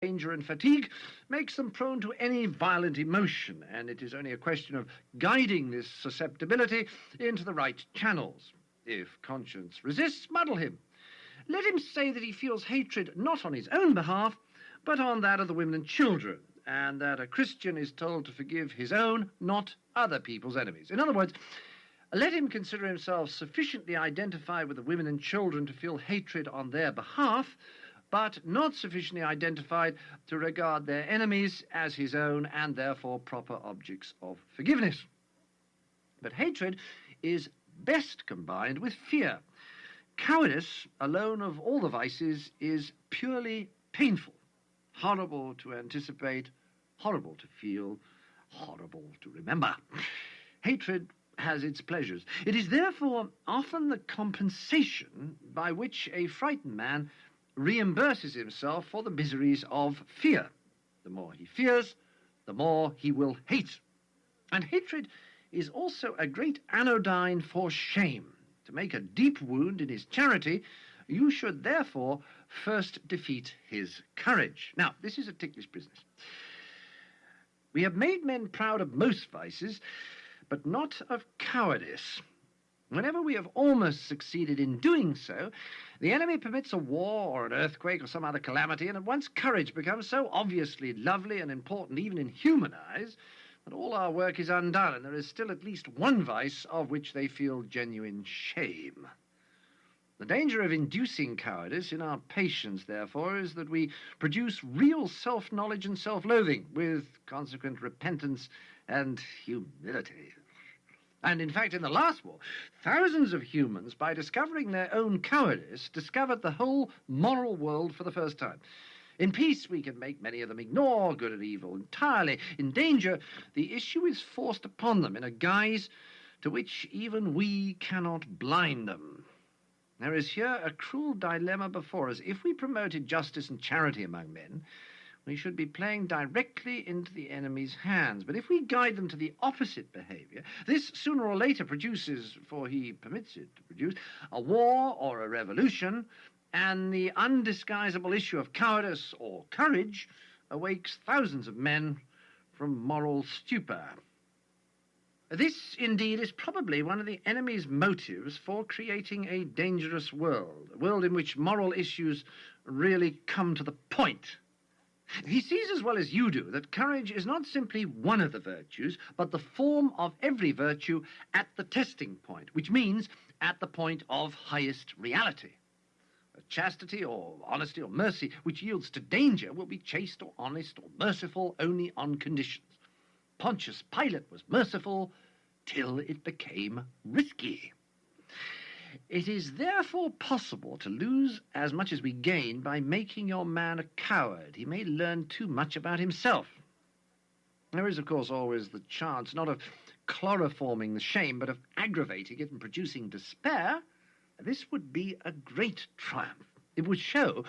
danger and fatigue makes them prone to any violent emotion, and it is only a question of guiding this susceptibility into the right channels. If conscience resists, muddle him. Let him say that he feels hatred not on his own behalf, but on that of the women and children, and that a Christian is told to forgive his own, not other people's enemies. In other words, let him consider himself sufficiently identified with the women and children to feel hatred on their behalf, but not sufficiently identified to regard their enemies as his own and therefore proper objects of forgiveness. But hatred is best combined with fear. Cowardice, alone of all the vices, is purely painful, horrible to anticipate, horrible to feel, horrible to remember. Hatred has its pleasures. It is therefore often the compensation by which a frightened man reimburses himself for the miseries of fear. The more he fears, the more he will hate. And hatred is also a great anodyne for shame. To make a deep wound in his charity, you should therefore first defeat his courage. Now, this is a ticklish business. We have made men proud of most vices, but not of cowardice. Whenever we have almost succeeded in doing so, the enemy permits a war or an earthquake or some other calamity, and at once courage becomes so obviously lovely and important even in human eyes that all our work is undone, and there is still at least one vice of which they feel genuine shame. The danger of inducing cowardice in our patients, therefore, is that we produce real self-knowledge and self-loathing, with consequent repentance and humility. And in fact, in the last war, thousands of humans, by discovering their own cowardice, discovered the whole moral world for the first time. In peace, we can make many of them ignore good and evil entirely. In danger, the issue is forced upon them in a guise to which even we cannot blind them. There is here a cruel dilemma before us. If we promoted justice and charity among men, we should be playing directly into the enemy's hands. But if we guide them to the opposite behavior, this sooner or later produces, for he permits it to produce, a war or a revolution, and the undisguisable issue of cowardice or courage awakes thousands of men from moral stupor. This, indeed, is probably one of the enemy's motives for creating a dangerous world, a world in which moral issues really come to the point. He sees as well as you do that courage is not simply one of the virtues, but the form of every virtue at the testing point, which means at the point of highest reality. Chastity or honesty or mercy which yields to danger will be chaste or honest or merciful only on conditions. Pontius Pilate was merciful till it became risky. It is therefore possible to lose as much as we gain by making your man a coward. He may learn too much about himself. There is, of course, always the chance not of chloroforming the shame, but of aggravating it and producing despair. This would be a great triumph. It would show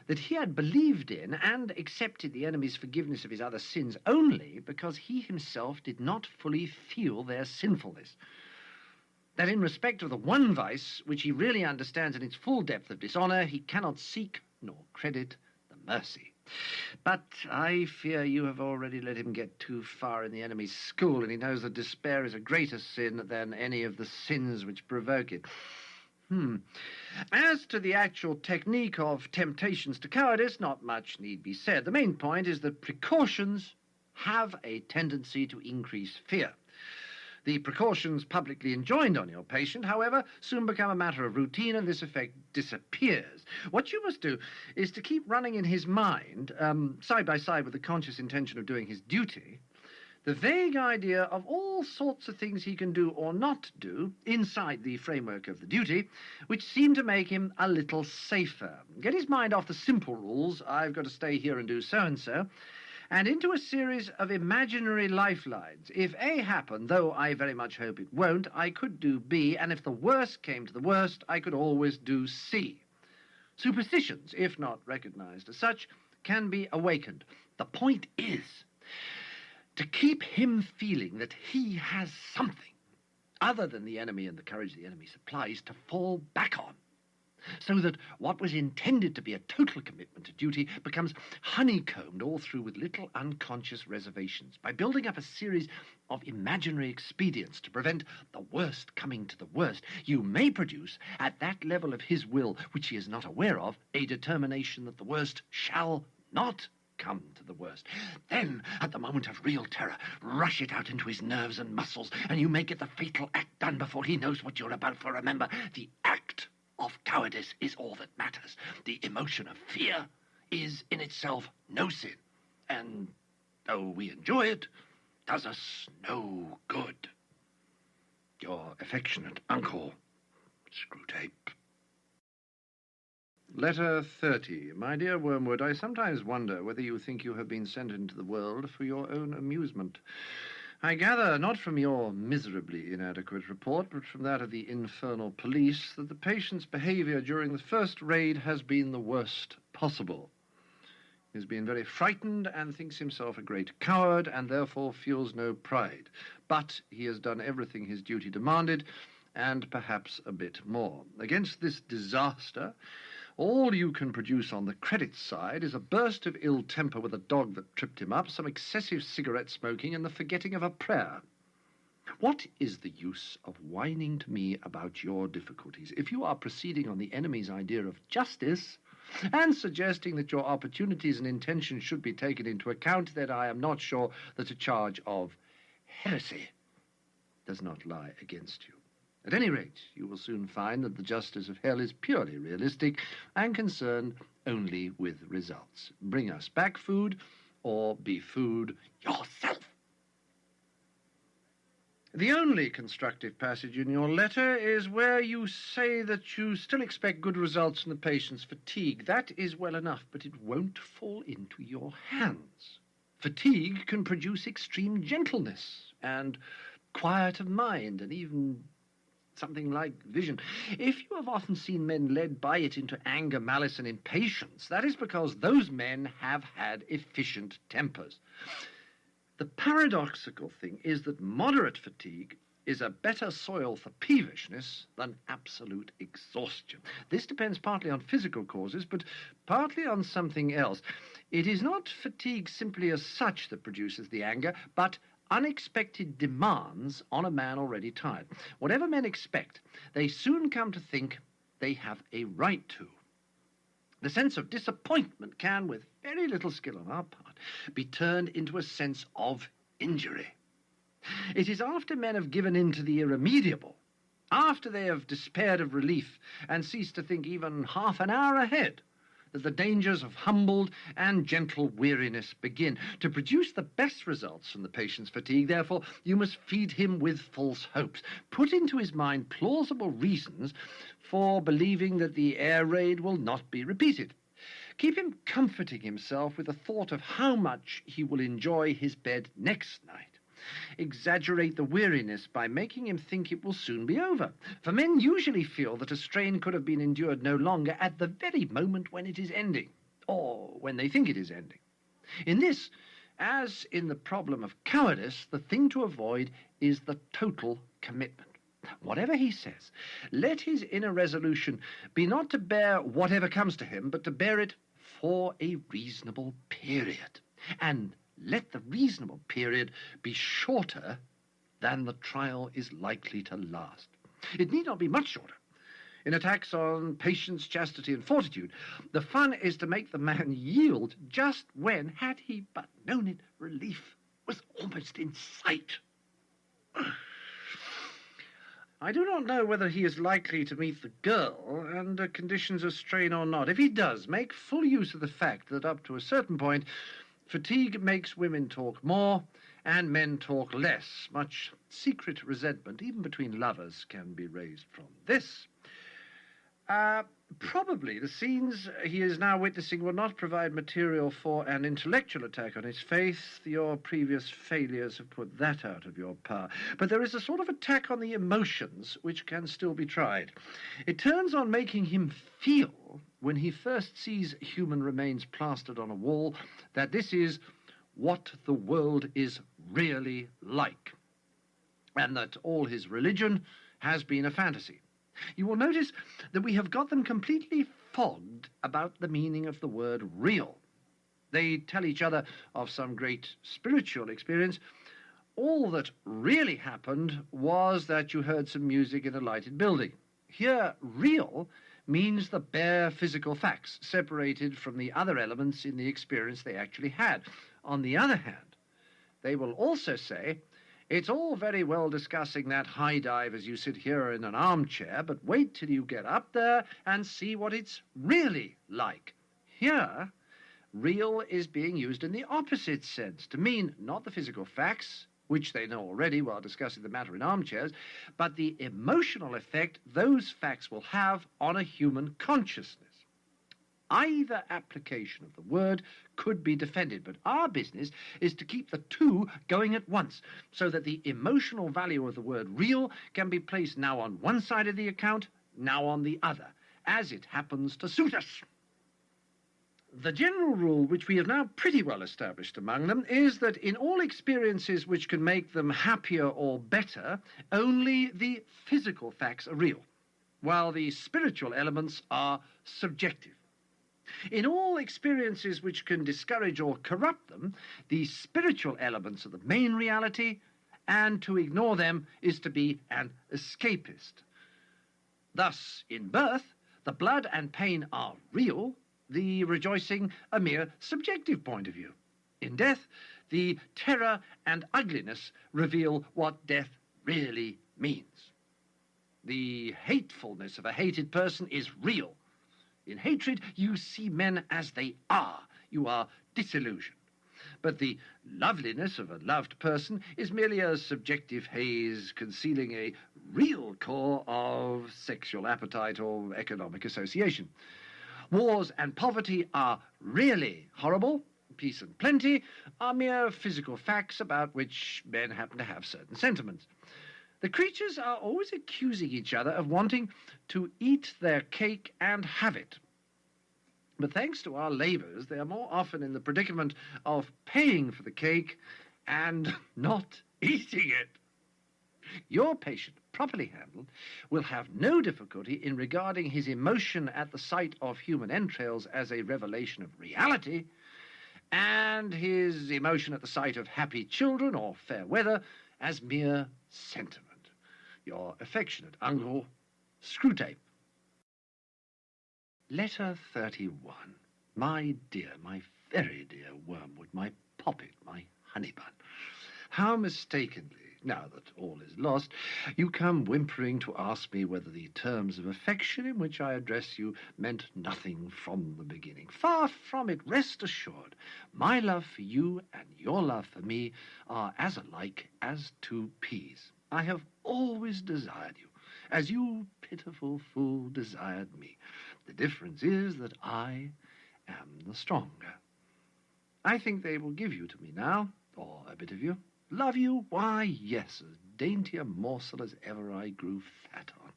that he had believed in and accepted the enemy's forgiveness of his other sins only because he himself did not fully feel their sinfulness. That in respect of the one vice which he really understands in its full depth of dishonour, he cannot seek nor credit the mercy. But I fear you have already let him get too far in the enemy's school, and he knows that despair is a greater sin than any of the sins which provoke it. As to the actual technique of temptations to cowardice, not much need be said. The main point is that precautions have a tendency to increase fear. The precautions publicly enjoined on your patient, however, soon become a matter of routine, and this effect disappears. What you must do is to keep running in his mind, side by side with the conscious intention of doing his duty, the vague idea of all sorts of things he can do or not do inside the framework of the duty, which seem to make him a little safer. Get his mind off the simple rules, I've got to stay here and do so-and-so, and into a series of imaginary lifelines. If A happened, though I very much hope it won't, I could do B, and if the worst came to the worst, I could always do C. Superstitions, if not recognized as such, can be awakened. The point is to keep him feeling that he has something other than the enemy and the courage the enemy supplies to fall back on. so that what was intended to be a total commitment to duty becomes honeycombed all through with little unconscious reservations. By building up a series of imaginary expedients to prevent the worst coming to the worst, you may produce, at that level of his will which he is not aware of, a determination that the worst shall not come to the worst. Then, at the moment of real terror, rush it out into his nerves and muscles, and you may get the fatal act done before he knows what you're about. For remember, the act of cowardice is all that matters. The emotion of fear is in itself no sin, and though we enjoy it, does us no good. Your affectionate uncle, Screwtape. Letter 30. My dear Wormwood, I sometimes wonder whether you think you have been sent into the world for your own amusement. I gather, not from your miserably inadequate report, but from that of the infernal police, that the patient's behavior during the first raid has been the worst possible. He has been very frightened and thinks himself a great coward, and therefore feels no pride. But he has done everything his duty demanded, and perhaps a bit more. Against this disaster, all you can produce on the credit side is a burst of ill temper with a dog that tripped him up, some excessive cigarette smoking, and the forgetting of a prayer. What is the use of whining to me about your difficulties if you are proceeding on the enemy's idea of justice and suggesting that your opportunities and intentions should be taken into account? Then I am not sure that a charge of heresy does not lie against you. At any rate, you will soon find that the justice of hell is purely realistic and concerned only with results. Bring us back food, or be food yourself. The only constructive passage in your letter is where you say that you still expect good results from the patient's fatigue. That is well enough, but it won't fall into your hands. Fatigue can produce extreme gentleness and quiet of mind, and even something like vision. If you have often seen men led by it into anger, malice, and impatience, that is because those men have had efficient tempers. The paradoxical thing is that moderate fatigue is a better soil for peevishness than absolute exhaustion. This depends partly on physical causes, but partly on something else. It is not fatigue simply as such that produces the anger, but unexpected demands on a man already tired. Whatever men expect, they soon come to think they have a right to. The sense of disappointment can, with very little skill on our part, be turned into a sense of injury. It is after men have given in to the irremediable, after they have despaired of relief and ceased to think even half an hour ahead, that the dangers of humbled and gentle weariness begin. To produce the best results from the patient's fatigue, therefore, you must feed him with false hopes. Put into his mind plausible reasons for believing that the air raid will not be repeated. Keep him comforting himself with the thought of how much he will enjoy his bed next night. Exaggerate the weariness by making him think it will soon be over. For men usually feel that a strain could have been endured no longer at the very moment when it is ending, or when they think it is ending. In this, as in the problem of cowardice, the thing to avoid is the total commitment. Whatever he says, let his inner resolution be not to bear whatever comes to him, but to bear it for a reasonable period. And let the reasonable period be shorter than the trial is likely to last. It need not be much shorter. In attacks on patience, chastity, and fortitude, the fun is to make the man yield just when, had he but known it, relief was almost in sight. I do not know whether he is likely to meet the girl under conditions of strain or not. If he does, make full use of the fact that up to a certain point, fatigue makes women talk more and men talk less. Much secret resentment, even between lovers, can be raised from this. Probably the scenes he is now witnessing will not provide material for an intellectual attack on his faith. Your previous failures have put that out of your power. But there is a sort of attack on the emotions which can still be tried. It turns on making him feel, when he first sees human remains plastered on a wall, that this is what the world is really like, and that all his religion has been a fantasy. You will notice that we have got them completely fogged about the meaning of the word real. They tell each other of some great spiritual experience. All that really happened was that you heard some music in a lighted building. Here, real means the bare physical facts, separated from the other elements in the experience they actually had. On the other hand, they will also say, it's all very well discussing that high dive as you sit here in an armchair, but wait till you get up there and see what it's really like. Here, real is being used in the opposite sense, to mean not the physical facts, which they know already while discussing the matter in armchairs, but the emotional effect those facts will have on a human consciousness. Either application of the word could be defended, but our business is to keep the two going at once, so that the emotional value of the word real can be placed now on one side of the account, now on the other, as it happens to suit us. The general rule, which we have now pretty well established among them, is that in all experiences which can make them happier or better, only the physical facts are real, while the spiritual elements are subjective. In all experiences which can discourage or corrupt them, the spiritual elements are the main reality, and to ignore them is to be an escapist. Thus, in birth, the blood and pain are real, the rejoicing a mere subjective point of view. In death, the terror and ugliness reveal what death really means. The hatefulness of a hated person is real. In hatred, you see men as they are. You are disillusioned. But the loveliness of a loved person is merely a subjective haze concealing a real core of sexual appetite or economic association. Wars and poverty are really horrible. Peace and plenty are mere physical facts about which men happen to have certain sentiments. The creatures are always accusing each other of wanting to eat their cake and have it. But thanks to our labours, they are more often in the predicament of paying for the cake and not eating it. Your patient, properly handled, will have no difficulty in regarding his emotion at the sight of human entrails as a revelation of reality, and his emotion at the sight of happy children or fair weather as mere sentiment. Your affectionate uncle, Screwtape. Letter 31. My dear, my very dear Wormwood, my poppet, my honey bun. How mistakenly, now that all is lost, you come whimpering to ask me whether the terms of affection in which I address you meant nothing from the beginning. Far from it, rest assured. My love for you and your love for me are as alike as two peas. I have always desired you, as you, pitiful fool, desired me. The difference is that I am the stronger. I think they will give you to me now, or a bit of you. Love you? Why, yes, as dainty a morsel as ever I grew fat on.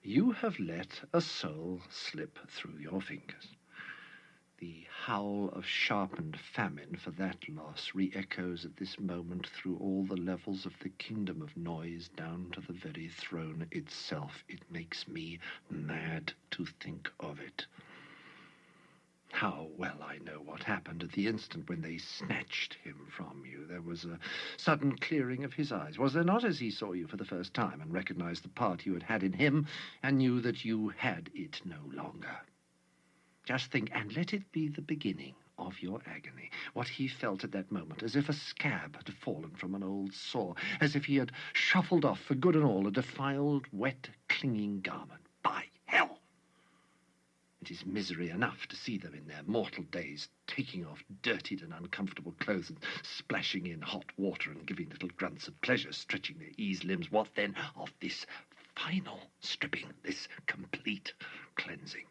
You have let a soul slip through your fingers. The howl of sharpened famine for that loss re-echoes at this moment through all the levels of the kingdom of noise down to the very throne itself. It makes me mad to think of it. How well I know what happened at the instant when they snatched him from you. There was a sudden clearing of his eyes, was there not, as he saw you for the first time and recognized the part you had had in him and knew that you had it no longer? Just think, and let it be the beginning of your agony, what he felt at that moment, as if a scab had fallen from an old sore, as if he had shuffled off for good and all a defiled, wet, clinging garment. By hell! It is misery enough to see them in their mortal days taking off dirtied and uncomfortable clothes and splashing in hot water and giving little grunts of pleasure, stretching their eased limbs. What then of this final stripping, this complete cleansing?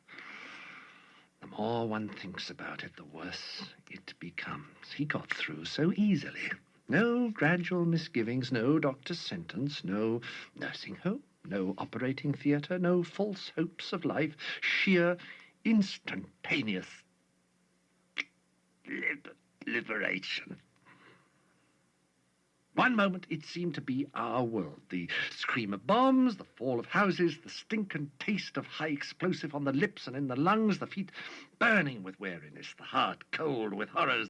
The more one thinks about it, the worse it becomes. He got through so easily. No gradual misgivings, no doctor's sentence, no nursing home, no operating theatre, no false hopes of life, sheer, instantaneous liberation. One moment it seemed to be our world. The scream of bombs, the fall of houses, the stink and taste of high explosive on the lips and in the lungs, the feet burning with weariness, the heart cold with horrors.